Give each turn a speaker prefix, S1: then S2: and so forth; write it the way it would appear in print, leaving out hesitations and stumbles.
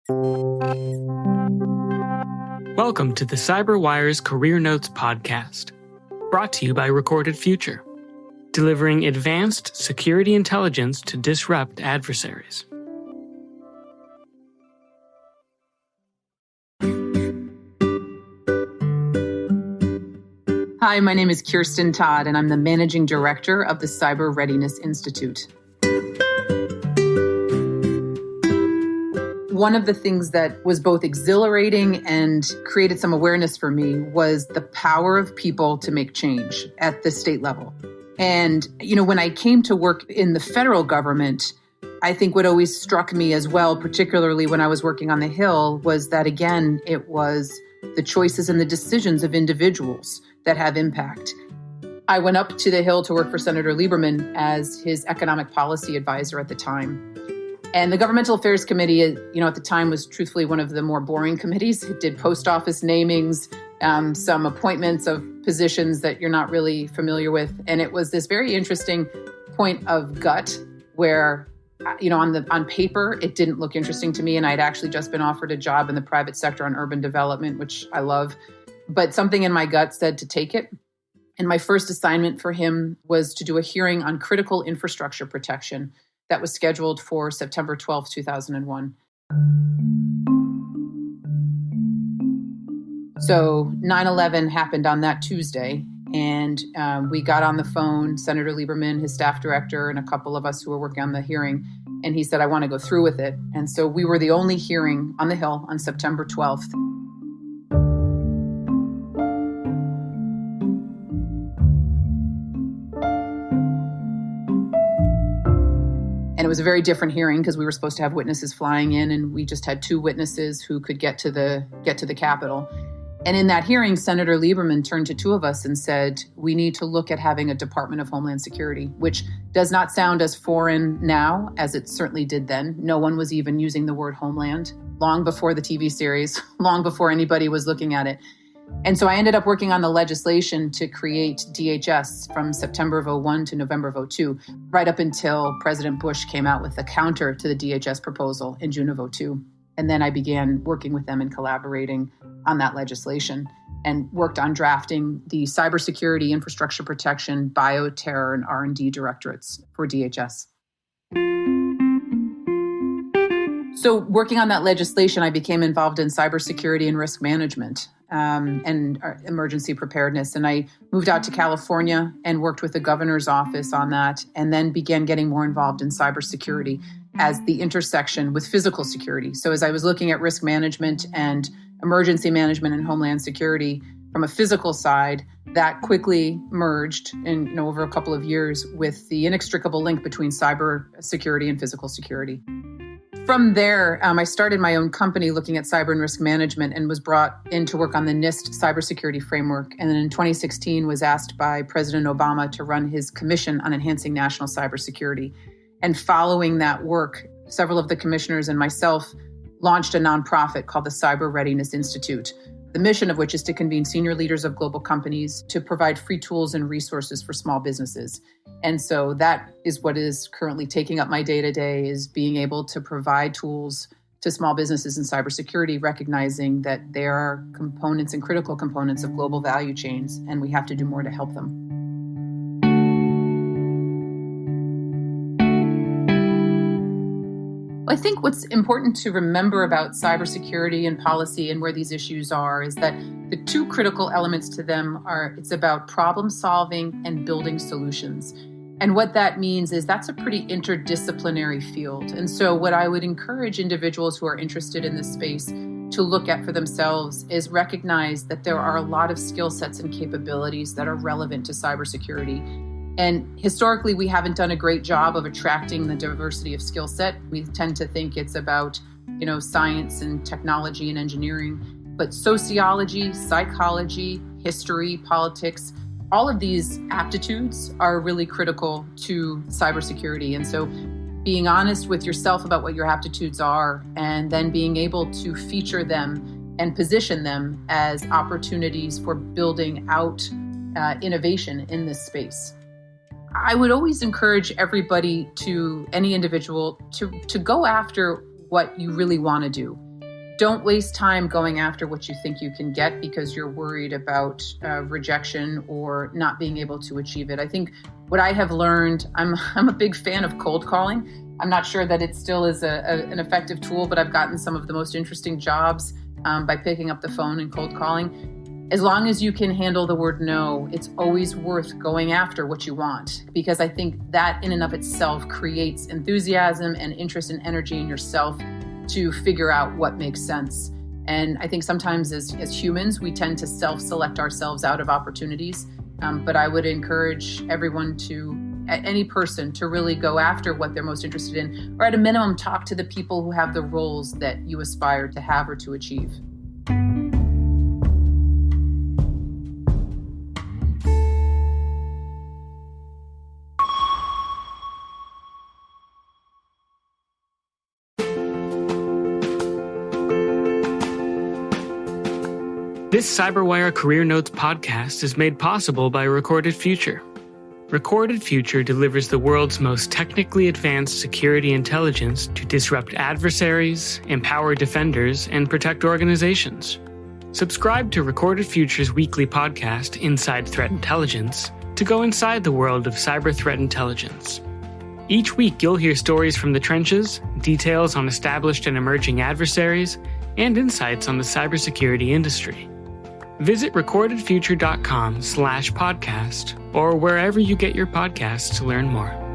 S1: Welcome to the CyberWire's Career Notes podcast, brought to you by Recorded Future, delivering advanced security intelligence to disrupt adversaries.
S2: Hi, my name is Kiersten Todt, and I'm the Managing Director of the Cyber Readiness Institute. One of the things that was both exhilarating and created some awareness for me was the power of people to make change at the state level. And, when I came to work in the federal government, I think what always struck me as well, particularly when I was working on the Hill, was that, again, it was the choices and the decisions of individuals that have impact. I went up to the Hill to work for Senator Lieberman as his economic policy advisor at the time. And the Governmental Affairs Committee, at the time was truthfully one of the more boring committees. It did post office namings, some appointments of positions that you're not really familiar with. And it was this very interesting point of gut where, on paper, it didn't look interesting to me. And I'd actually just been offered a job in the private sector on urban development, which I love. But something in my gut said to take it. And my first assignment for him was to do a hearing on critical infrastructure protection that was scheduled for September 12, 2001. So 9/11 happened on that Tuesday, and we got on the phone, Senator Lieberman, his staff director, and a couple of us who were working on the hearing, and he said, I want to go through with it. And so we were the only hearing on the Hill on September 12th. And it was a very different hearing because we were supposed to have witnesses flying in, and we just had two witnesses who could get to the Capitol. And in that hearing, Senator Lieberman turned to two of us and said, we need to look at having a Department of Homeland Security, which does not sound as foreign now as it certainly did then. No one was even using the word homeland long before the TV series, long before anybody was looking at it. And so I ended up working on the legislation to create DHS from September of 01 to November of 02, right up until President Bush came out with a counter to the DHS proposal in June of 02. And then I began working with them and collaborating on that legislation and worked on drafting the cybersecurity, infrastructure protection, bioterror, and R&D directorates for DHS. So working on that legislation, I became involved in cybersecurity and risk management and emergency preparedness. And I moved out to California and worked with the governor's office on that, and then began getting more involved in cybersecurity as the intersection with physical security. So as I was looking at risk management and emergency management and homeland security from a physical side, that quickly merged in over a couple of years with the inextricable link between cyber security and physical security. From there, I started my own company looking at cyber and risk management and was brought in to work on the NIST cybersecurity framework. And then in 2016 was asked by President Obama to run his commission on enhancing national cybersecurity. And following that work, several of the commissioners and myself launched a nonprofit called the Cyber Readiness Institute, the mission of which is to convene senior leaders of global companies to provide free tools and resources for small businesses. And so that is what is currently taking up my day-to-day, is being able to provide tools to small businesses in cybersecurity, recognizing that there are components and critical components of global value chains, and we have to do more to help them. I think what's important to remember about cybersecurity and policy and where these issues are is that the two critical elements to them are it's about problem solving and building solutions. And what that means is that's a pretty interdisciplinary field. And so what I would encourage individuals who are interested in this space to look at for themselves is recognize that there are a lot of skill sets and capabilities that are relevant to cybersecurity. And historically, we haven't done a great job of attracting the diversity of skill set. We tend to think it's about, science and technology and engineering, but sociology, psychology, history, politics, all of these aptitudes are really critical to cybersecurity. And so being honest with yourself about what your aptitudes are, and then being able to feature them and position them as opportunities for building out innovation in this space. I would always encourage everybody any individual to go after what you really want to do. don't waste time going after what you think you can get because you're worried about rejection or not being able to achieve it. I think what I have learned, I'm a big fan of cold calling. I'm not sure that it still is an effective tool, but I've gotten some of the most interesting jobs by picking up the phone and cold calling. As long as you can handle the word no, it's always worth going after what you want, because I think that in and of itself creates enthusiasm and interest and energy in yourself to figure out what makes sense. And I think sometimes as humans, we tend to self-select ourselves out of opportunities. But I would encourage everyone any person to really go after what they're most interested in, or at a minimum, talk to the people who have the roles that you aspire to have or to achieve.
S1: This CyberWire Career Notes podcast is made possible by Recorded Future. Recorded Future delivers the world's most technically advanced security intelligence to disrupt adversaries, empower defenders, and protect organizations. Subscribe to Recorded Future's weekly podcast, Inside Threat Intelligence, to go inside the world of cyber threat intelligence. Each week, you'll hear stories from the trenches, details on established and emerging adversaries, and insights on the cybersecurity industry. Visit recordedfuture.com/podcast or wherever you get your podcasts to learn more.